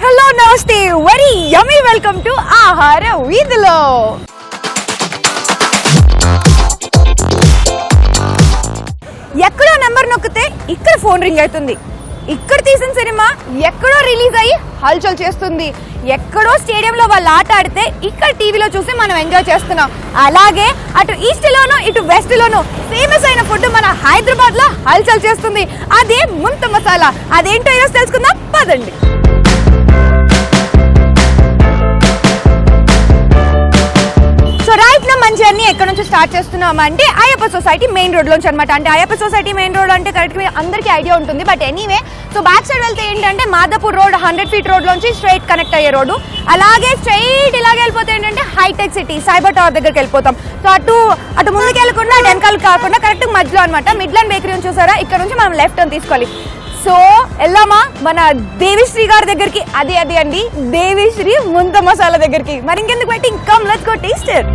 Hello నమస్తే very yummy welcome to ఆహార వీధిలో. ఎక్కడో నెంబర్ నొక్కితే ఇక్కడ ఫోన్ రింగ్ అవుతుంది. ఇక్కడ తీసిన సినిమా ఎక్కడో రిలీజ్ అయ్యి హల్చల్ చేస్తుంది. ఎక్కడో స్టేడియంలో వాళ్ళు ఆట ఆడితే ఇక్కడ టీవీలో చూసి మనం ఎంజాయ్ చేస్తున్నాం. అలాగే అటు ఈస్ట్ లోను ఇటు వెస్ట్ లోను ఫేమస్ అయిన ఫుడ్ మన హైదరాబాద్ లో హల్చల్ చేస్తుంది. అదే ముంత మసాలా. అదేంటో ఈరోజు తెలుసుకుందాం పదండి. సో రైట్ నా మన జర్నీ ఎక్కడ నుంచి స్టార్ట్ చేస్తున్నాం అంటే అయ్యప్ప సొసైటీ మెయిన్ రోడ్ లోంచి అనమాట. అంటే అయ్యప్ప సొసైటీ మెయిన్ రోడ్ అంటే కరెక్ట్ అందరికీ ఐడియా ఉంటుంది. But anyway so back side వెళ్తే ఏంటంటే మాదాపూర్ రోడ్ 100 feet రోడ్ లోంచి స్ట్రైట్ కనెక్ట్ అయ్యే రోడ్డు. అలాగే స్ట్రైట్ ఇలాగే వెళ్ళిపోతే ఏంటంటే హైటెక్ సిటీ సైబర్ టవర్ దగ్గరికి వెళ్ళిపోతాం. సో అటు ముందుకు వెళ్ళకుండా అటు వెనకాల కాకుండా కరెక్ట్ మధ్యలో అనమాట. మిడ్లాండ్ బేకరీ నుంచి చూసారా, ఇక్కడ నుంచి మనం లెఫ్ట్ టర్న్ తీసుకోవాలి. సో వెళ్దామా మన దేవిశ్రీ గారి దగ్గరికి. అది అండి దేవిశ్రీ ముంత మసాలా దగ్గరికి. మరి ఇంకెందుకు waiting, come let's go taste it.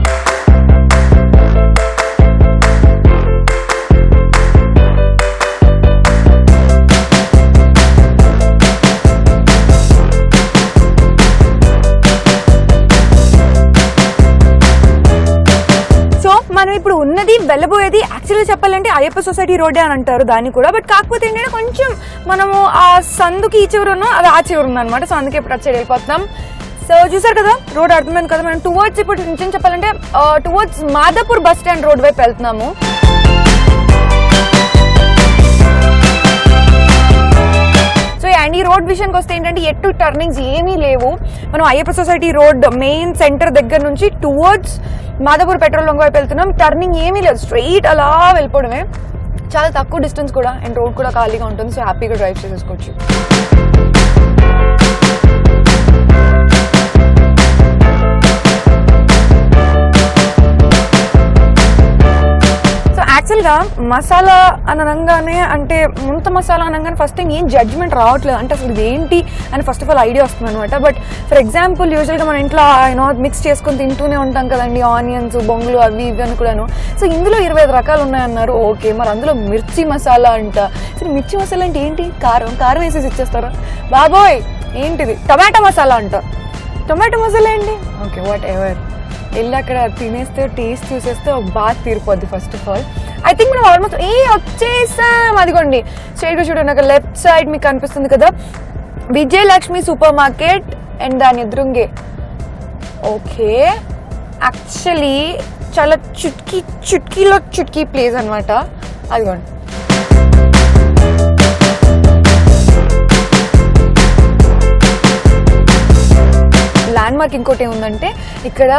మనం ఇప్పుడు ఉన్నది వెళ్ళబోయేది యాక్చువల్గా చెప్పాలంటే అయ్యప్ప సొసైటీ రోడ్డే అని అంటారు దాన్ని కూడా. బట్ కాకపోతే ఏంటంటే కొంచెం మనము ఆ సందుకి ఈ చివరి ఉన్నాం, అది ఆ చివరి ఉంది అనమాట. సో అందుకే ఇప్పుడు అటు సైడ్ వెళ్ళిపోతున్నాం. సో చూసారు కదా రోడ్ అర్థమైంది కదా. మనం టువర్డ్స్ ఇప్పుడు నిజం చెప్పాలంటే towards Madhapur bus stand road వైపు వెళ్తున్నాము. సో అండ్ ఈ రోడ్ విషయానికి వస్తే ఏంటంటే ఎటు టర్నింగ్స్ ఏమీ లేవు. మనం Ayyappa society road main centre దగ్గర నుంచి టువర్డ్స్ మాదాపూర్ పెట్రోల్ బంక్ వైపు వెళ్తున్నాం. టర్నింగ్ ఏమీ లేదు, స్ట్రైట్ అలా వెళ్ళిపోవడమే. చాలా తక్కువ డిస్టెన్స్ కూడా అండ్ రోడ్ కూడా ఖాళీగా ఉంటుంది. సో హ్యాపీగా డ్రైవ్ చేసేసుకోవచ్చు. యాక్చువల్గా మసాలా అనగానే అంటే ముంత మసాలా అనగానే ఫస్ట్ థింగ్ ఏం జడ్జ్మెంట్ రావట్లేదు. అంటే అసలు ఇది ఏంటి అని ఫస్ట్ ఆఫ్ ఆల్ ఐడియా వస్తుంది అనమాట. బట్ ఫర్ ఎగ్జాంపుల్ యూజువల్గా మన ఇంట్లో మిక్స్ చేసుకొని తింటూనే ఉంటాం కదండి, ఆనియన్స్ బొంగులు అవి ఇవి అని కూడాను. సో ఇందులో 25 రకాలు ఉన్నాయన్నారు. ఓకే, మరి అందులో మిర్చి మసాలా అంట. సరే మిర్చి మసాలా అంటే ఏంటి? కారం వేసేసి ఇచ్చేస్తారా? బాబోయ్ ఏంటిది? టమాటో మసాలా అంట. టమాటో మసాలా ఏంటి? ఓకే వాట్ ఎవర్, వెళ్ళి అక్కడ తినేస్తే టేస్ట్ చూసేస్తే ఒక బాగా తీరిపోద్ది. First of all I think మనం ఆల్మోస్ట్ వచ్చేసాం. అదిగోండి స్ట్రైట్గా చూడండి, అక్కడ లెఫ్ట్ సైడ్ మీకు కనిపిస్తుంది కదా విజయలక్ష్మి సూపర్ మార్కెట్ అండ్ దాని ఎదురుంగే. ఓకే, యాక్చువల్లీ చాలా చుట్కీ ప్లేస్ అనమాట. అదిగోండి ల్యాండ్ మార్క్. ఇంకోటి ఏముందంటే ఇక్కడ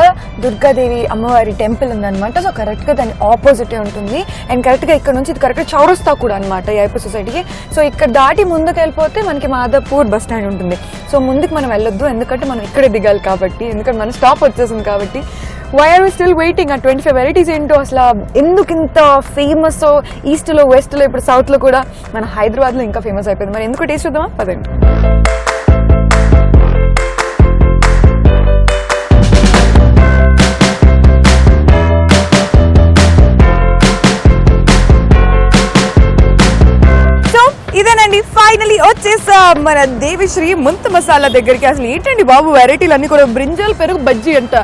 దుర్గాదేవి అమ్మవారి టెంపుల్ ఉందన్నమాట. సో కరెక్ట్గా దాని ఆపోజిటే ఉంటుంది. అండ్ కరెక్ట్గా ఇక్కడ నుంచి ఇది కరెక్ట్గా చౌరస్తా కూడా అనమాట అయ్యప్ప సొసైటీకి. సో ఇక్కడ దాటి ముందుకు వెళ్ళిపోతే మనకి మాదాపూర్ బస్ స్టాండ్ ఉంటుంది. సో ముందుకు మనం వెళ్ళొద్దు, ఎందుకంటే మనం ఇక్కడే దిగాలి కాబట్టి. ఎందుకంటే మన స్టాప్ వచ్చేసింది కాబట్టి. Why are we still waiting? ఆ 25 వెరైటీస్ ఏంటో అసలు ఎందుకు ఇంత ఫేమస్ ఈస్ట్లో వెస్ట్లో ఇప్పుడు సౌత్లో కూడా మన హైదరాబాద్లో ఇంకా ఫేమస్ అయిపోయింది. మరి ఎందుకు టేస్ట్ చూద్దామా పదండి. ఇదేనండి ఫైనలీ వచ్చేసా మన దేవిశ్రీ ముంత మసాలా దగ్గరికి. అసలు ఏంటండి బాబు వెరైటీలు అన్ని కూడా. బ్రింజల్ పెరుగు బజ్జీ అంట,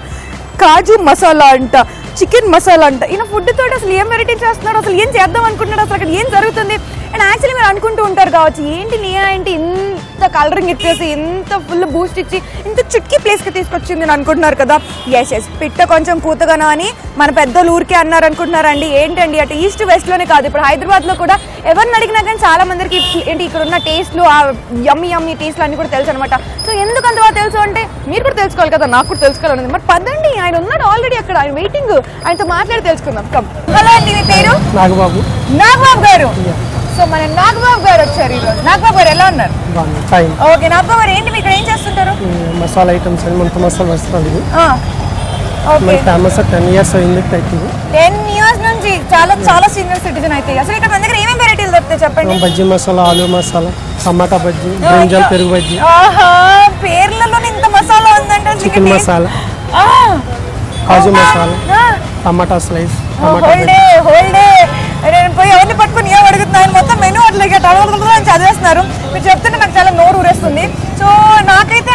కాజు మసాలా అంట, చికెన్ మసాలా అంట. ఈయన ఫుడ్ తోటి అసలు ఏం వెరైటీ చేస్తున్నాడు, అసలు ఏం చేద్దాం అనుకుంటున్నాడు, అసలు అక్కడ ఏం జరుగుతుంది. అండ్ యాక్చువల్లీ మీరు అనుకుంటూ ఉంటారు కావచ్చు ఏంటి ఇంత కలరింగ్ ఇచ్చేసి ఇంత ఫుల్ బూస్ట్ ఇచ్చి ఇంత చుట్కీ ప్లేస్కి తీసుకొచ్చింది అని అనుకుంటున్నారు కదా. ఎస్ పిట్ట కొంచెం కూతగానా అని మన పెద్దోళ్ళు ఊరికే అన్నారు అనుకుంటున్నారండి. ఏంటండి అటు ఈస్ట్ వెస్ట్లోనే కాదు, ఇప్పుడు హైదరాబాద్లో కూడా ఎవరిని అడిగినా కానీ చాలా మందికి ఏంటి ఇక్కడ ఉన్న టేస్ట్లు, ఆ యమ్మీ టేస్ట్లు అన్ని కూడా తెలుసు అనమాట. సో ఎందుకు అంత బాగా తెలుసు అంటే మీరు కూడా తెలుసుకోవాలి కదా, నాకు కూడా తెలుసుకోవాలన్నది. మరి పదండి, ఆయన ఉన్నాడు ఆల్రెడీ అక్కడ, ఆయన వెయిటింగ్, ఆయనతో మాట్లాడి తెలుసుకుందాం. కమ్. హలో అండి, మీ పేరు? నాగబాబు గారు. సో మన నాగబాబు గారు వచ్చారు ఈరోజు. నాగబాబు గారు ఎలా ఉన్నారు? ఓకే నాగబాబు గారు ఏంటి ఇక్కడ ఏం చేస్తుంటారు? మసాలా ఐటమ్స్ అని ముంత మసాలా వస్తుంది. ఫేమస్ 10 years అయింది. 10 years నుంచి చాలా సీనియర్ సిటిజన్ అయితే. అసలు ఇక్కడ మన దగ్గర ఏమేమి వెరైటీలు దొరుకుతాయి చెప్పండి? బజ్జీ మసాలా, ఆలు మసాలా, టమాటా బజ్జీ, బ్రింజల్ పెరుగు బజ్జీ. పేర్లలో ఇంత మసాలా ఉందంటే. చికెన్ మసాలా, కాజు మసాలా, టమాటా స్లైస్. నేను పోయి ఎవరిని పట్టుకుని ఏం అడుగుతున్నాను మొత్తం మెనూ అట్లా చదివేస్తున్నారు. మీరు చెప్తుంటే నాకు చాలా నోరు ఊరేస్తుంది. సో నాకైతే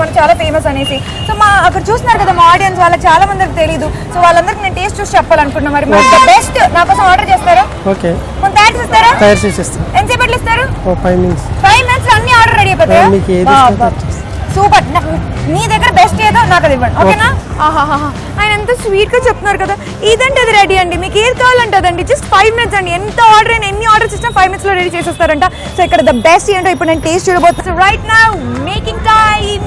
మనకు చాలా ఫేమస్ అనేసి. సో మా అక్కడ చూస్తున్నారు కదా మా ఆడియన్స్, వాళ్ళకి చాలా మందికి తెలియదు. సో వాళ్ళందరికి నేను టేస్ట్ చూసి చెప్పాలనుకుంటున్నా. మరి బెస్ట్ నా కోసం ఆర్డర్ చేస్తారా? ఓకే, కొంత తయారు చేస్తారా? తయారు చేసేస్తాం. ఎంతసేపట్లో ఇస్తారు? 5 minutes. 5 minutes అన్ని ఆర్డర్ రెడీ అయిపోతాయా? మీకు ఏది ఇష్టం? సూపర్. మీ దగ్గర బెస్ట్ ఏదో నాకు అది ఇవ్వండి, ఓకేనా? ఆహాహా, ఆయన ఎంత స్వీట్ గా చెప్తున్నారు కదా. ఇదంటే అది రెడీ అండి, మీకు ఏది కావాలంటే అదండి. జస్ట్ 5 minutes అండి. ఎంత ఆర్డర్ అయినా, ఎన్ని ఆర్డర్స్ ఇచ్చినా 5 minutes లో రెడీ చేసేస్తారంట. సో ఇక్కడ ద బెస్ట్ ఏంటో ఇప్పుడు నేను టేస్ట్ చూడబోతున్నాను. So right now making time.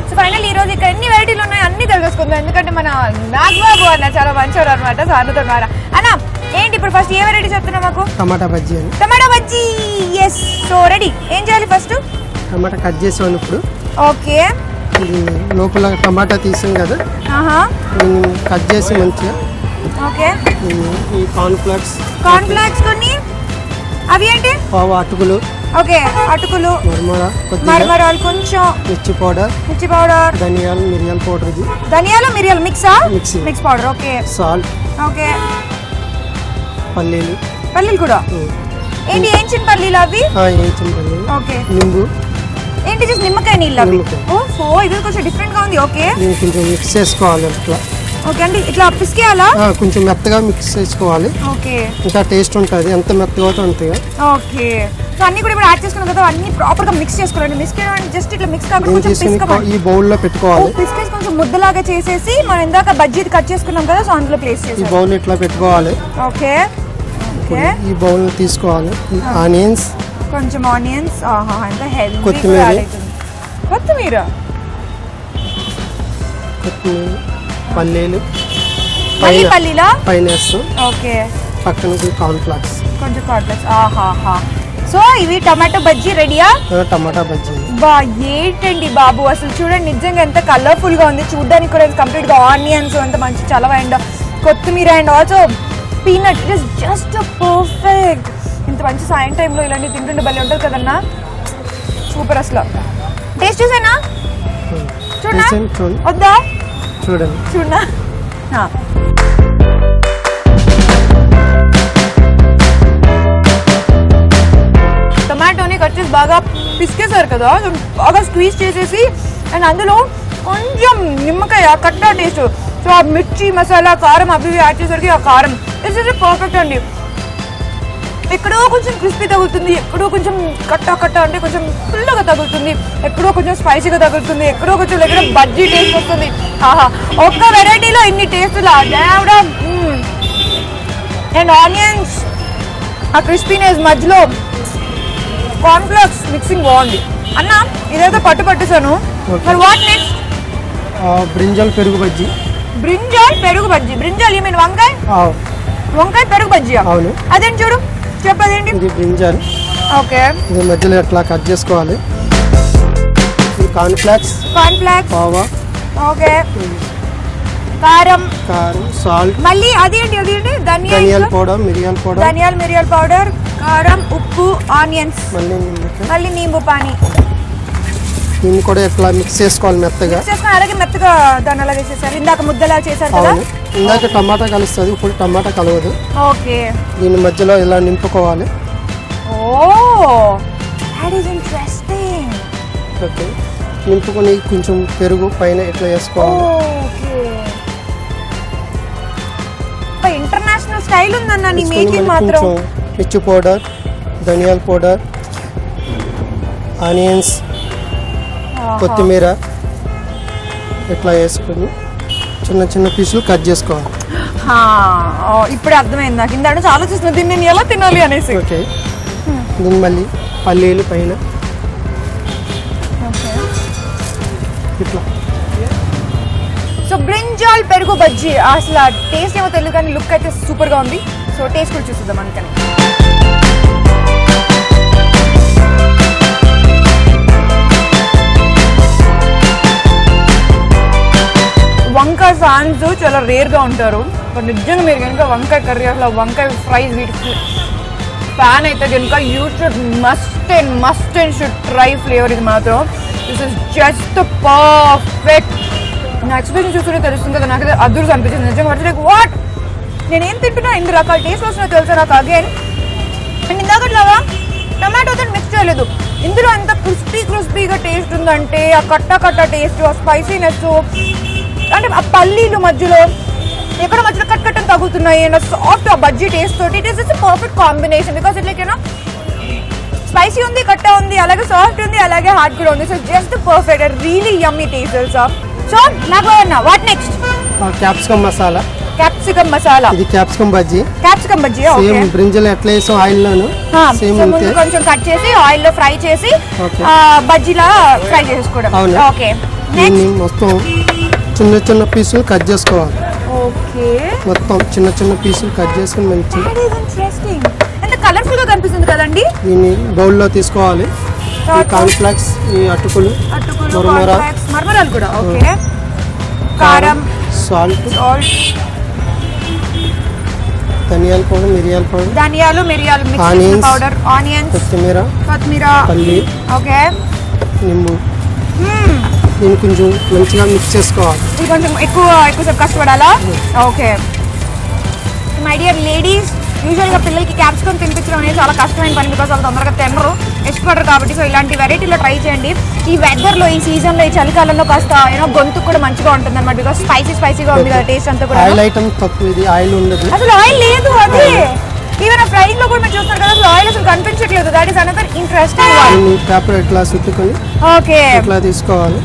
So final ఈ రోజు ఇక్కడ ఎన్ని వెరైటీలు ఉన్నాయి అన్ని తెలుసుకుందాం. ఎందుకంటే మన నాగబాబు అన్న చాలా మంచివారు అనమాట. సో అన్నతో ద్వారా అన్న ఏంటి ఇప్పుడు ఫస్ట్ ఏ వెరైటీ చెప్తున్నా మాకు? టమాటా బజ్జీ అని. టమాటా బజ్జీ, ఎస్. So ready. ఏం చేయాలి ఫస్ట్? టమాటా కట్ చేసాను ఇప్పుడు. ఓకే, లోపల టమాటా తీసాం కదా, దీన్ని కట్ చేసి మంచిగా. ఓకే, ఈ కార్న్ ఫ్లాక్స్ కొన్ని అవి ఏంటి? పావు అటుకులు. ఓకే, అటుకులు, మరమరాలు, కొంచెం మిర్చి పౌడర్, ధనియాలు, మిరియాల పౌడర్. ఇది మిరియాలు మిక్సా? Mix powder. Okay, salt. Okay, పల్లీలు కూడా ఏంటి? ఏంచిన పల్లీలు అవి? ఏంచిన పల్లీలు. ఓకే, నింబు. ఏంటి? జస్ట్ నిమ్మకాయ నీళ్ళు అవి? ఓహో, ఇది కొంచెం డిఫరెంట్ గా ఉంది. ఓకే, కొంచెం మిక్స్ చేసుకోవాలి ఇట్లా. ఓకే అండి, ఇట్లా పిసికేయాలా? కొంచెం మెత్తగా మిక్స్ చేసుకోవాలి. ఓకే, ఇంకా టేస్ట్ ఉంటుంది. ఎంత మెత్తగా అవుతుంది అంతగా. ఓకే, సో అన్ని కూడా ఇప్పుడు యాడ్ చేసుకున్నాం కదా, అన్ని ప్రాపర్ గా మిక్స్ చేసుకోవాలండి. మిక్స్ చేయడం జస్ట్ ఇట్లా మిక్స్ కాకుండా కొంచెం పిసుకోవాలి. ఈ బౌల్ లో పెట్టుకోవాలి. పిసికేసి కొంచెం ముద్దలాగా చేసేసి మనం ఇందాక బజ్జీ కట్ చేసుకున్నాం కదా, సో అందులో ప్లేస్ చేసి ఈ బౌల్ ఇట్లా పెట్టుకోవాలి. ఓకే, ఓకే, ఈ బౌల్ తీసుకోవాలి. ఆనియన్స్, కొంచెం ఆనియన్స్, ఆహా ఎంత హెల్తీ. కొత్తిమీర, పల్లీలు పల్లీలా పైన వేస్తాం. ఓకే, పక్కన కార్న్ ఫ్లాక్స్, కొంచెం కార్న్ ఫ్లాక్స్. ఆహాహా, సో ఇవి టమాటో బజ్జీ రెడీయా? టమాటా బజ్జీ. బా ఏంటండి బాబు, అసలు చూడండి నిజంగా ఎంత కలర్ఫుల్ గా ఉంది. చూడడానికి కూడా కంప్లీట్ గా ఆనియన్స్ ఎంత మంచి చలవ అండ్ కొత్తిమీర and also peanut. It is just perfect. ఇంత మంచి సాయం టైంలో ఇలాంటివి తింటుంటే భలే ఉంటుంది కదన్నా. సూపర్. అసలు టేస్ట్ చూసేనా? చూడనా? వద్దా? చూడండి, చూడనా? టొమాటోని కట్ చేసి బాగా పిసికేసారు కదా, బాగా స్క్వీజ్ చేసేసి అండ్ అందులో కొంచెం నిమ్మకాయ కట్టా టేస్ట్. సో ఆ మిర్చి మసాలా కారం అవి యాడ్ చేసరికి ఆ కారం ఇట్స్ ఇస్ పర్ఫెక్ట్ అండి. ఎక్కడో కొంచెం క్రిస్పీ తగులుతుంది, ఎక్కడో కొంచెం కట్ట అంటే కొంచెం ఫుల్గా తగులుతుంది, ఎక్కడో కొంచెం స్పైసీగా తగులుతుంది, ఎక్కడో కొంచెం దగ్గర బజ్జీ టేస్ట్ వస్తుంది. ఆహా, ఒక్క వెరైటీలో ఇన్ని టేస్టులా దేవుడా. అండ్ ఆనియన్స్ ఆ క్రిస్పీనెస్ మధ్యలో కార్న్ఫ్లెక్స్ మిక్సింగ్ బాగుంది అన్న. ఇదైతే పట్టేశాను. మరి వాట్ నెక్స్ట్? బ్రింజాల్ పెరుగు బజ్జీ. పెరుగు బజ్జీ. బ్రింజాల్ యు మీన్ వంకాయ పెరుగు బజ్జీ? అవును. అదేంటి చూడు, చెప్పదేంటి? ఇది బ్రింజాల్. ఓకే, ఇది మధ్యలో ఎట్లా కట్ చేసుకోవాలి. ఇది కార్న్ ఫ్లాక్స్, పావా. ఓకే, కారం, సాల్ట్. మళ్ళీ అదేంటి ధనియాల పౌడర్, మిరియాల పౌడర్, కారం, ఉప్పు, ఆనియన్స్, మళ్ళీ నింబు పానీ. దీన్ని కూడా ఎట్లా మిక్స్ చేసుకోవాలి మెత్తగా. అలాగే మెత్తగా దాన్ని అలాగే చేశారు. ఇందాక ముద్దలా చేశారు కదా. ఇందాక టమాటా కలుస్తుంది, ఇప్పుడు టమాటా కలవదు. ఓకే, దీని మధ్యలో ఇలా నింపుకోవాలి. That is interesting. ఓకే, నింపుకొని కొంచెం పెరుగు పైన ఇట్లా వేసుకోవాలి. ఓకే, ఇంటర్నేషనల్ స్టైల్ ఉందన్న నీ మేకింగ్ మాత్రం. మిర్చి పౌడర్, ధనియాల పౌడర్, ఆనియన్స్, కొత్తిమీర ఇట్లా వేసుకొని చిన్న చిన్న పీసులు కట్ చేసుకోవాలి. ఇప్పుడే అర్థమైంది నాకు. ఇందాక ఆలోచిస్తున్నా దీన్ని నేను ఎలా తినాలి అనేసి. ఓకే, దీన్ని మళ్ళీ పల్లీలు పైన ఇట్లా. సో బ్రింజాల్ పెరుగు బజ్జీ అసలు టేస్ట్ ఏమో తెలియదు కానీ లుక్ అయితే సూపర్ గా ఉంది. సో టేస్ట్ కూడా చూసిద్దాం అందుకని. వంకాయ ఫ్యాన్స్ చాలా రేర్ గా ఉంటారు, బట్ నిజంగా మీరు కనుక వంకాయ కర్రీ అసలు వంకాయ ఫ్రైస్ వీటి ఫ్యాన్ అయితే కనుక you should must and should try flavour. ఇది మాత్రం దిస్ ఇస్ జస్ట్ పర్ఫెక్ట్. నా ఎక్స్పీరియన్స్ చూస్తుంటే తెలుస్తుంది కదా, నాకైతే అదృష్టం అనిపించింది నిజంగా. లైక్ వాట్, నేనేం తింటున్నా ఇన్ని రకాల టేస్ట్ వస్తున్నా తెలుసా నాకు. అగైన్ అండ్ ఇందాకట్లాగా టమాటోతో మిక్స్ చేయలేదు. ఇందులో అంత క్రిస్పీగా టేస్ట్ ఉందంటే ఆ కట్ట టేస్ట్, ఆ స్పైసీనెస్, అంటే ఆ పల్లీలు మధ్యలో ఎక్కడ మధ్యలో కట్ అని తగులుతున్నాయి అండ్ సాఫ్ట్ ఆ బజ్జీ టేస్ట్ తోటి it is perfect combination. Because it like spicy ఉంది, కట్ట ఉంది, అలాగే సాఫ్ట్ ఉంది, అలాగే హార్డ్ కూడా ఉంది. So just perfect, really yummy taste తెలుసా. సో నాకు what next? Capsicum masala. Capsicum masala, ఇది capsicum bajji. Capsicum bajji same brinjal ఎట్లా వేసాం ఆయిల్ లోను సేమ్ ముందు కొంచెం కట్ చేసి ఆయిల్ లో ఫ్రై చేసి బజ్జీలా ఫ్రై చేసుకోవడం. ఓకే, దీన్ని మొత్తం చిన్న పీసులు కట్ చేసుకోవాలి. ఓకే, మొత్తం చిన్న పీసులు కట్ చేసుకుని మంచి ఇంట్రెస్టింగ్. ఎంత కలర్ఫుల్ గా కనిపిస్తుంది కదండి. దీన్ని బౌల్ లో తీసుకోవాలి. ఈ కార్న్ఫ్లెక్స్, ఈ అటుకులు, మరమరాలు కూడా. ఓకే, కారం, సాల్ట్, ధనియాలు, మిరియాలు, మిక్స్ పౌడర్, ఆనియన్స్, కొత్తిమీర, పల్లి, ఓకే, నింబు. దీన్ని కొంచెం మంచిగా మిక్స్ చేసుకోవాలి. ఇది కొంచెం ఎక్కువసేపు కష్టపడాలా? ఓకే. మై డియర్ లేడీస్, యూజువల్గా పిల్లలకి క్యాప్సికమ్ తినిపించడం అనేది చాలా కష్టమైన పని. బికాస్ వాళ్ళు తొందరగా తినరు, ఇష్టపడరు. కాబట్టి సో ఇలాంటి వెరైటీలో ట్రై చేయండి. ఈ వెదర్లో, ఈ సీజన్లో, ఈ చలికాలంలో కాస్త గొంతుకు కూడా మంచిగా ఉంటుంది అనమాట. బికాస్ స్పైసీగా ఉంది కదా టేస్ట్ అంతా కూడా. ఆయిల్ ఐటమ్ తక్కువ, ఇది ఆయిల్ ఉండదు, అసలు ఆయిల్ లేదు. అది ఈవెన్ ఫ్రైయింగ్ లో కూడా మీరు చూస్తారు కదా, అసలు ఆయిల్ అసలు కనిపించట్లేదు. That is another interesting one. Paper ఇట్లా చుట్టుకొని ఓకే ఇట్లా తీసుకోవాలి.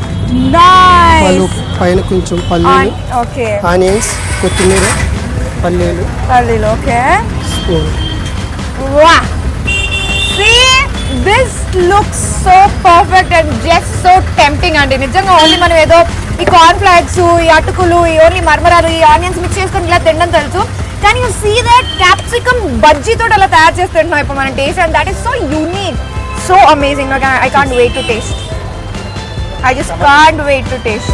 నైస్. పైన కొంచెం పల్లీలు, ఓకే, ఆనియన్స్, కొత్తిమీర, పల్లీలు, okay. Spoon. Wow! See, this looks so perfect and just so tempting అండి. నిజంగా ఓన్లీ మనం ఏదో ఈ కార్న్ ఫ్లాక్స్, ఈ అటుకులు, ఈ ఓన్లీ మరమరాలు, ఈ ఆనియన్స్ మిక్స్ చేసుకొని ఇలా తినడం తెలుసు. కానీ you see that capsicum bajji తోటి అలా తయారు చేస్తుంటున్నాం ఇప్పుడు మనం taste. And that is so unique, so amazing. I can't wait to taste. I just can't wait to taste.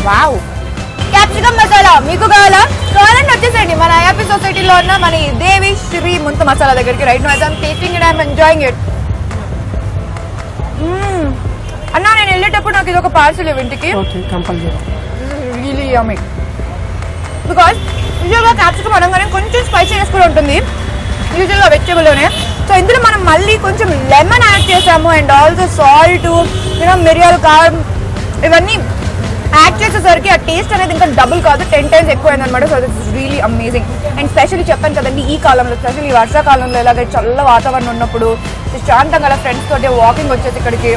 Wow! Capsicum masala మీకు కావాలంటే వచ్చేసండి మన ఐఆర్పీ సొసైటీలో ఉన్న మన దేవి శ్రీ ముంత మసాలా దగ్గరికి. Right now I'm tasting it, I'm enjoying it. అన్నా, నేను వెళ్ళేటప్పుడు నాకు ఇది ఒక పార్సల్ ఇవ్వు ఇంటికి. Really yummy. బికాస్ యూజువల్గా క్యాప్సికమ్ అనగానే కొంచెం స్పైసీనెస్ కూడా ఉంటుంది యూజువల్గా వెజిటబుల్లోనే. సో ఇందులో మనం మళ్ళీ కొంచెం లెమన్ యాడ్ చేసాము అండ్ ఆల్సో సాల్ట్, మిరియాలు, కారం ఇవన్నీ యాడ్ చేసేసరికి ఆ టేస్ట్ అనేది ఇంకా డబుల్ కాదు 10 times ఎక్కువైంది అనమాట. So this is really amazing. And specially చెప్పాను కదండి, ఈ కాలంలో స్పెషల్లీ ఈ వర్షాకాలంలో ఇలాగ చల్ల వాతావరణం ఉన్నప్పుడు శాంతంగా అలా ఫ్రెండ్స్ తోటి వాకింగ్ వచ్చేసి ఇక్కడికి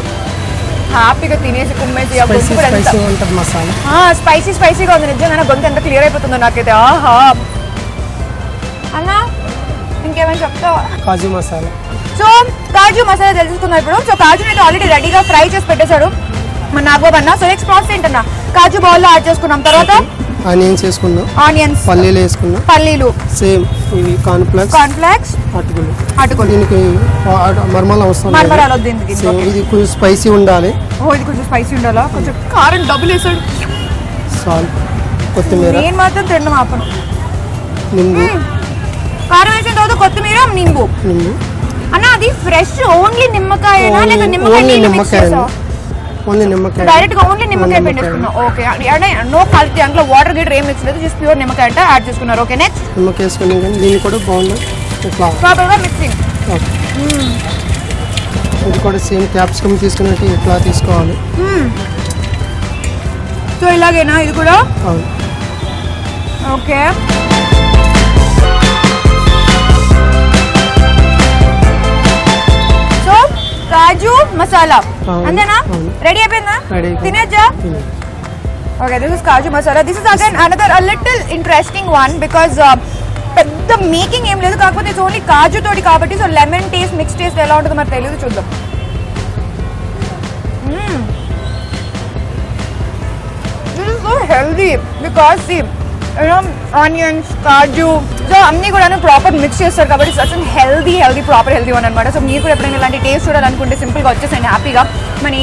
హ్యాపీగా తినేసి కుమ్మేసి ఆ గొంతు కూడా ఎంత స్పైసీగా ఉంది. నిజంగా గొంతు ఎంత క్లియర్ అయిపోతుందో నాకైతే. ఆహా అన్నా, ఇంకేమైనా చెప్తావా? కాజు మసాలా. సో కాజు మసాలా తెలుసుకున్నాం ఇప్పుడు. సో కాజుని అయితే ఆల్రెడీ రెడీగా ఫ్రై చేసి పెట్టేశాడు మన నాగబాబు అన్న. సో నెక్స్ట్ ప్రాసెస్ ఏంటన్నా? కాజు బౌల్లో యాడ్ చేసుకున్నాం, తర్వాత ఆనియన్స్ వేసుకున్నాం, ఆనియన్స్, పల్లీలు వేసుకున్నాం, పల్లీలు సేమ్ ఇవి కార్న్ఫ్లాక్స్, అటుకులు. దీనికి మరమరాలు అవసరం, మరమరాలు దీనికి. ఇది కొంచెం స్పైసీ ఉండాలి. ఓ, ఇది కొంచెం స్పైసీ ఉండాలా? కొంచెం కారం డబుల్ వేసాడు. సాల్ట్, కొత్తిమీర, నేను మాత్రం తినడం ఆపను. నింబు, కారం వేసిన తర్వాత కొత్తిమీర, నింబు. అన్న అది ఫ్రెష్ ఓన్లీ నిమ్మకాయనా లేదా నిమ్మకాయ? ఓన్లీ నిమ్మకాయ, డైరెక్ట్ గా ఓన్లీ నిమ్మకాయ పిండేసుకున్నాం. ఓకే, అంటే నో కల్తీ, అందులో వాటర్ గిట్ ఏం మిక్స్ లేదు, జస్ట్ ప్యూర్ నిమ్మకాయ అంటే యాడ్ చేసుకున్నారు. ఓకే, నెక్స్ట్ నిమ్మకాయ వేసుకున్నాం. కానీ దీన్ని కూడా బాగుంది ఇట్లా ప్రాపర్గా మిక్సింగ్. ఇది కూడా సేమ్ క్యాప్సికమ్ తీసుకున్నట్టు ఇట్లా తీసుకోవాలి. సో ఇలాగేనా ఇది కూడా? అవును. ఓకే, సో కాజు మసాలా అంతేనా? రెడీ అయిపోయిందా? తినేచ్చా? Okay, this is kaju masala. This is again another a little interesting one because పెద్ద మేకింగ్ ఏం లేదు, కాకపోతే ఇట్స్ ఓన్లీ కాజు తోటి కాబట్టి. So lemon taste, mix taste ఎలా ఉంటుందో మరి తెలియదు, చూద్దాం. This is so healthy because onions, kaju, so అన్నీ కూడా ప్రాపర్ మిక్స్ చేస్తారు కాబట్టి such healthy proper healthy one అనమాట. సో మీరు కూడా ఎప్పుడైనా ఇలాంటి టేస్ట్ చూడాలనుకుంటే సింపుల్గా వచ్చేసండి హ్యాపీగా మన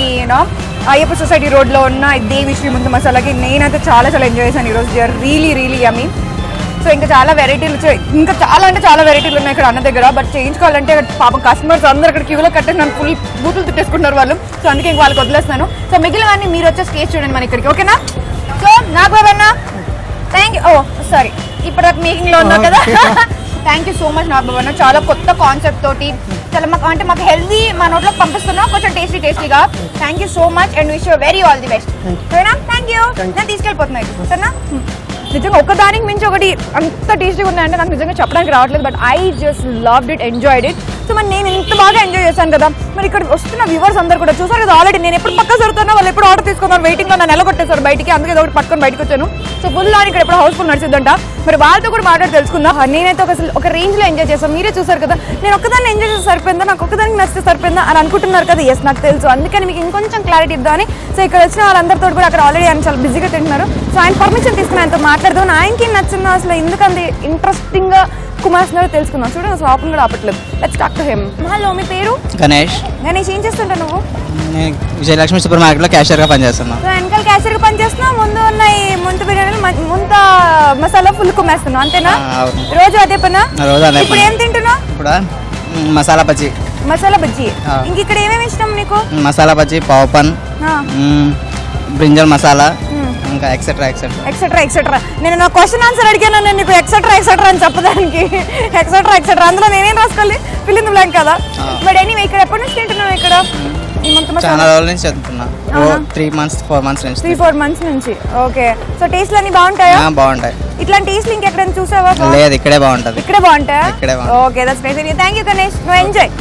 అయ్యప్ప సొసైటీ రోడ్లో ఉన్న దేవి శ్రీ ముంత మసాలాకి. నేనైతే చాలా ఎంజాయ్ చేశాను ఈరోజు. They are really yummy. So ఇంకా చాలా వెరైటీలు, ఇంకా చాలా వెరైటీలు ఉన్నాయి ఇక్కడ అన్న దగ్గర. బట్ చేయించుకోవాలంటే పాపం కస్టమర్స్ అందరూ ఇక్కడ క్యూలో కట్టేసి నన్ను ఫుల్ బూతులు తిట్టేసుకుంటున్నారు వాళ్ళు. సో అందుకే ఇంక వాళ్ళకి వదిలేస్తాను. సో మిగిలిన మీరు వచ్చేసి టేస్ట్ చూడండి మన ఇక్కడికి. ఓకేనా? సో నాకు బాబన్నా థ్యాంక్ యూ. ఓ సారీ, ఇప్పుడు మేకింగ్ లో ఉన్నావు కదా. థ్యాంక్ యూ సో మచ్ నాగభవన్, చాలా కొత్త కాన్సెప్ట్ తోటి చాలా మాకు హెల్దీ మా నోట్లో పంపిస్తున్నాం, కొంచెం టేస్టీగా. Thank you so much and wish you very all the best. సరేనా? Thank you. నేను తీసుకెళ్ళిపోతున్నాను సరేనా. నిజంగా ఒకదానికి మించి ఒకటి అంత టేస్టీగా ఉన్నాయంటే నాకు నిజంగా చెప్పడానికి రావట్లేదు, but I just loved it, enjoyed it. So మరి నేను ఇంత బాగా ఎంజాయ్ చేశాను కదా, మరి ఇక్కడ వస్తున్న వ్యూవర్స్ అందరూ కూడా చూసారు కదా ఆల్రెడీ నేను ఎప్పుడు పక్క జరుగుతున్నా, వాళ్ళు ఎప్పుడు ఆర్డర్ తీసుకున్నారు, వెయిటింగ్లో నన్ను నిలగొట్టేశారు బయటికి, అందుకే ఒకటి పట్టుకొని బయటకు వచ్చాను. సో ఫుల్ ఆన్ ఇక్కడ ఎప్పుడు హౌస్ఫుల్ నడిచిద్దంట, మరి వాళ్ళతో కూడా మాట్లాడి తెలుసుకుందాం. నేనైతే ఒక రేంజ్లో ఎంజాయ్ చేస్తాను, మీరే చూసారు కదా. నేను ఒక్కదాన్ని ఎంజాయ్ చేస్తే సరిపోయిందా, నాకు ఒక్కదానికి నచ్చితే సరిపోయిందా అని అనుకుంటున్నారు కదా. ఎస్ నాకు తెలుసు, అందుకని మీకు ఇంకొంచెం క్లారిటీ ఇద్దామని. సో ఇక్కడ వచ్చిన వాళ్ళందరితో కూడా అక్కడ ఆల్రెడీ ఆయన చాలా బిజీగా తింటున్నారు. సో ఆయన పర్మిషన్ తీసుకుని ఆయనతో మాట్లాడదాం, ఆయనకి నచ్చిందో అసలు ఎందుకంత ఇంట్రెస్టింగ్గా కుమార్స్తున్నారో తెలుసుకుందాం. చూడండి అసలు ఆపన్ కూడా ఆపట్లేదు. Let's talk to him. Hello, మీ పేరు? గణేష్. గణేష్, ఏం చేస్తుంటావు నువ్వు? నేను విజయలక్ష్మి సూపర్ మార్కెట్లో క్యాషియర్గా పనిచేస్తున్నా. సో వెనకాల క్యాషియర్గా పనిచేస్తున్నావు, ముందు ఉన్న ఈ ముంత బిర్యానీ ముంత మసాలా ఫుల్ కుమ్మేస్తున్నావు అంతేనా? రోజు అదే పనా? రోజు అదే. ఇప్పుడు ఏం తింటున్నావు? ఇప్పుడు మసాలా బజ్జీ. మసాలా బజ్జీ. ఇంక ఇక్కడ ఏమేమి ఇష్టం నీకు? మసాలా బజ్జీ, పావుపన్, బ్రింజల్ మసాలా, ఇంకా ఎక్సెట్రా ఎక్సెట్రా ఎక్సెట్రా ఎక్సెట్రా. నేను నా క్వశ్చన్ ఆన్సర్ అడిగాను, నేను నీకు ఎక్సెట్రా ఎక్సెట్రా అని చెప్పడానికి. ఎక్సెట్రా ఎక్సెట్రా అందులో నేనేం రాసుకోవాలి? ఫిల్ ఇన్ ది బ్లాంక్ కదా. బట్ ఎనీవే ఇక్కడ ఎప్పటి నుంచి తింటున్నావు ఇక్కడ? చాలా రోజుల నుంచి చదువుతున్నా, 3 months 4 months నుంచి. 3-4 months నుంచి. ఓకే. సో టేస్ట్లు అన్ని బాగుంటాయా? బాగుంటాయి. ఇట్లాంటి టేస్ట్లు ఇంకెక్కడైనా చూసావా? లేదు, ఇక్కడే బాగుంటది. ఇక్కడే బాగుంటాయా? ఇక్కడే. Okay, that's nice. Thank you Ganesh, నువ్వు ఎంజాయ్.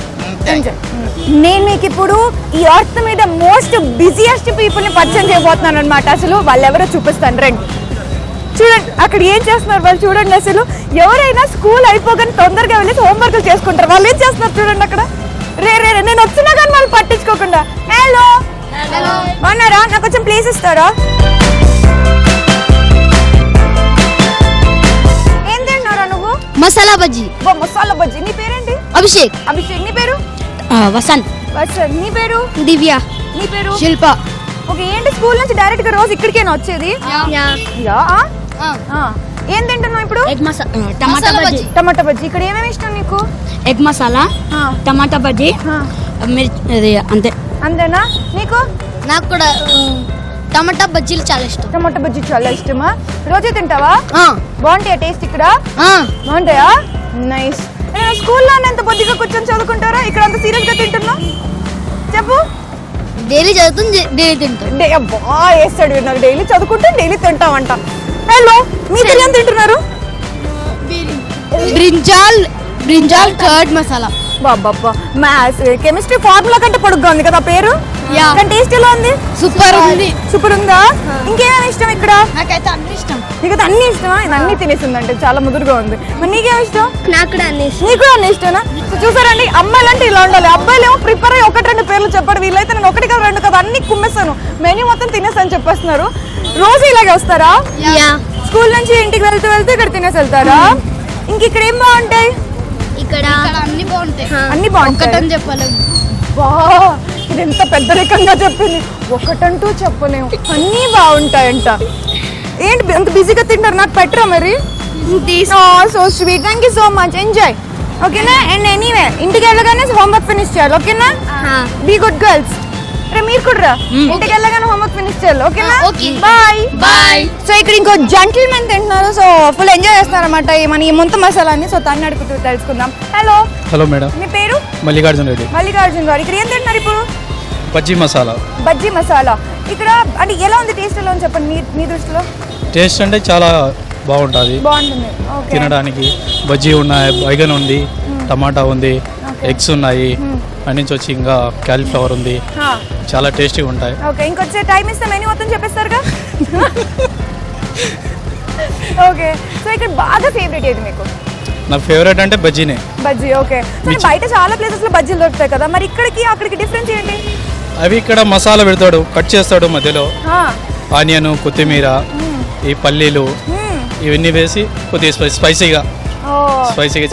నేను మీకు ఇప్పుడు ఈ అర్త్ మీద మోస్ట్ బిజియెస్ట్ పీపుల్ ని పరిచయం చేయబోతున్నాను అనమాట. అసలు వాళ్ళు ఎవరో చూపిస్తాను రండి. చూడండి అక్కడ ఏం చేస్తున్నారు వాళ్ళు, చూడండి. అసలు ఎవరైనా స్కూల్ అయిపోగానే తొందరగా వెళ్ళి హోంవర్క్లు చేసుకుంటారు, వాళ్ళు ఏం చేస్తున్నారు చూడండి అక్కడ. రే నేను వచ్చినా కానీ వాళ్ళు పట్టించుకోకుండా. హలో బాగున్నారా? నాకు కొంచెం ప్లేస్ ఇస్తారా? ఏం తింటున్నారా నువ్వు? మసాలా బజ్జీ. మసాలా బజ్జీ. నీ పేరేంటి? అభిషేక్. అభిషేక్. నీ పేరు? వసంత్. వసంత్. నీ పేరు? దివ్య. నీ పేరు? శిల్ప. ఓకే. ఏంటి స్కూల్ నుంచి డైరెక్ట్ గా రోజు ఇక్కడికేనా వచ్చేది? ఏం తింటున్నావు ఇప్పుడు? టమాటా బజ్జీ. టమాటా బజ్జీ. ఇక్కడ ఏమేమి ఇష్టం నీకు? ఎగ్ మసాలా, టమాటా బజ్జీ, మిర్చి, అంతే. అంతేనా? నీకు? నాకు కూడా టమాటా బజ్జీలు చాలా ఇష్టం. టమాటా బజ్జీ చాలా ఇష్టమా? రోజే తింటావా? బాగుంటాయా టేస్ట్ ఇక్కడ? బాగుంటాయా? నైస్. స్కూల్లో ఎంత బొద్దిగా కూర్చొని చదువుకుంటారా, ఇక్కడ అంత సీరియస్ గా తింటున్నా? చెప్పు. డైలీ చదువుతుంది, డైలీ తింటాం. వేస్తాడు నాకు, డైలీ చదువుకుంటే డైలీ తింటామంట. హలో, మీరు ఏం తింటున్నారు? Brinjal curd masala. బాబా, మ్యాథ్స్ కెమిస్ట్రీ ఫార్ములా కంటే పొడుగ్గా ఉంది కదా పేరు. కానీ టేస్ట్ ఎలా ఉంది? సూపర్ ఉంది. సూపర్ ఉందా? ఇంకేమేమి ఇష్టం ఇక్కడ? నాకైతే అన్ని ఇష్టం. నీకైతే అన్ని ఇష్టమా? ఇది అన్ని తినేసిందంటే చాలా ముదురుగా ఉంది. మరి నీకేమి ఇష్టం? నాకు కూడా అన్ని ఇష్టం. నీకు కూడా అన్ని ఇష్టమా? చూసారండి, అమ్మాయిలు అంటే ఇలా ఉండాలి. అబ్బాయిలు ఏమో ప్రిపేర్ అయ్యి 1-2 పేర్లు చెప్పాడు, వీళ్ళైతే నేను 1 కాదు 2 కాదు అన్ని కుమ్మేస్తాను, మెన్యూ మొత్తం తినేస్తాను చెప్పేస్తున్నారు. రోజు ఇలాగే వస్తారా? స్కూల్ నుంచి ఇంటికి వెళ్తూ ఇక్కడ తినేసి వెళ్తారా? ఇంక ఇక్కడ ఏం బాగుంటాయి? ఇక్కడ అన్ని బాగుంటాయి. అన్ని బాగుంటాయి చెప్పలేము. ఇది ఎంత పెద్ద రకంగా చెప్పింది, ఒకటంటూ చెప్పలేము, అన్నీ బాగుంటాయంట. ఏంటి ఎంత బిజీగా తింటారు, నాకు పెట్టరా మరి? So sweet. Thank you so much, enjoy. ఓకేనా? అండ్ ఎనీవే ఇంటికి వెళ్ళగానే హోంవర్క్ ఫినిష్ చేయాలి, ఓకేనా? Be good girls. రే మీరు కూడా రా, ఇంటికి వెళ్ళగానే హోంవర్క్ ఫినిష్ చేయాలి, ఓకేనా? Bye bye. సో ఇక్కడ ఇంకో జెంటిల్మెన్ తింటున్నారు, సో ఫుల్ ఎంజాయ్ చేస్తున్నారు అనమాట మన ఈ ముంత మసాలాని. సో తన్ని అడుగుతూ తెలుసుకుందాం. హలో. Hello madam. మీ పేరు? మల్లికార్జున రెడ్డి. మల్లికార్జున గారు. ఇక్కడ ఏం తింటున్నారు ఇప్పుడు? బజ్జీ మసాలా. బజ్జీ మసాలా. ఇక్కడ అంటే ఎలా ఉంది, టేస్ట్ ఎలా ఉంది చెప్పండి మీ దృష్టిలో? టేస్ట్ అంటే చాలా బాగుంటుంది, బాగుంటుంది తినడానికి. బజ్జీ ఉన్నాయి, బైగన్ ఉంది, టమాటా ఉంది, ఎగ్స్ ఉన్నాయి, అన్నించి వచ్చి ఇంకా క్యాలీఫ్లవర్ ఉంది, చాలా టేస్టీగా ఉంటాయి. ఓకే, ఇంకొచ్చే టైం ఇస్తే మెనూ మొత్తం చెప్పేస్తారుగా. ఓకే. సో ఇక్కడ బాగా ఫేవరెట్ ఏది మీకు? నా ఫేవరెట్ అంటే బజ్జీనే. బజ్జీ. ఓకే. సో బయట చాలా ప్లేసెస్ లో బజ్జీలు దొరుకుతాయి కదా, మరి ఇక్కడికి అక్కడికి డిఫరెన్స్ ఏంటి? అవి ఇక్కడ మసాలా పెడతాడు, కట్ చేస్తాడు మధ్యలో, ఆనియన్, కొత్తిమీర, ఈ పల్లీలు ఇవన్నీ వేసి కొద్దిగా స్పైసీగా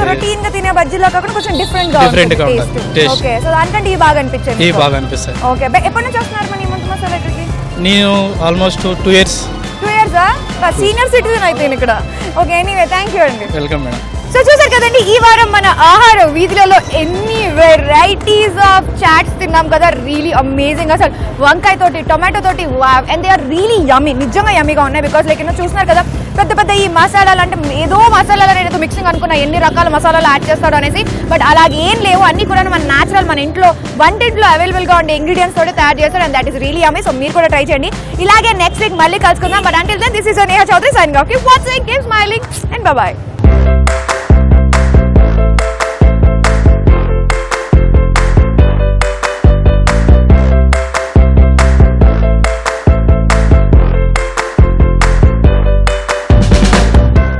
రొటీన్ గా తినే బజ్జీలో కాకుండా కొంచెం డిఫరెంట్ గా ఉంటుంది టేస్ట్. ఓకే. సో దానికంటే ఈ బాగా అనిపించింది. ఈ బాగా అనిపిస్తాయి. ఓకే. ఎప్పటి నుంచి వస్తున్నారు మరి ఈ ముంత మసాలా ఇక్కడికి? నేను almost 2 years. 2 years? Senior citizen అయితే ఇక్కడ. ఓకే, ఎనీవే థ్యాంక్ యూ అండి. Welcome madam. సో సో చూసారు కదండి ఈ వారం మన ఆహార వీధులలో ఎన్ని వెరైటీస్ ఆఫ్ చాట్స్ తిన్నాం కదా. Really amazing. అసలు వంకాయ తోటి టొమాటో తోటి అండ్ దే ఆర్ రియలీ యమ్మీ. నిజంగా యమ్మీగా ఉన్నాయి. బికాస్ లైక్ చూస్తున్నారు కదా పెద్ద పెద్ద ఈ మసాలాలు అంటే ఏదో మసాలాలు అనేది మిక్సింగ్ అనుకున్నా ఎన్ని రకాల మసాలాలు యాడ్ చేస్తాడు అనేసి. బట్ అలాగే ఏం లేవు, అన్ని కూడా మన న్యాచురల్ మన ఇంట్లో వంటింట్లో అవైలబుల్ గా ఉండే ఇంగ్రీడియంట్స్ తోటి తయారు చేస్తారు. And that is really yummy. So మీరు కూడా ట్రై చేయండి. ఇలాగే నెక్స్ట్ వీక్ మళ్ళీ కలుసుకుందాం. But until then this is Neha Chaudhary signing off. Keep watching, keep smiling and bye by.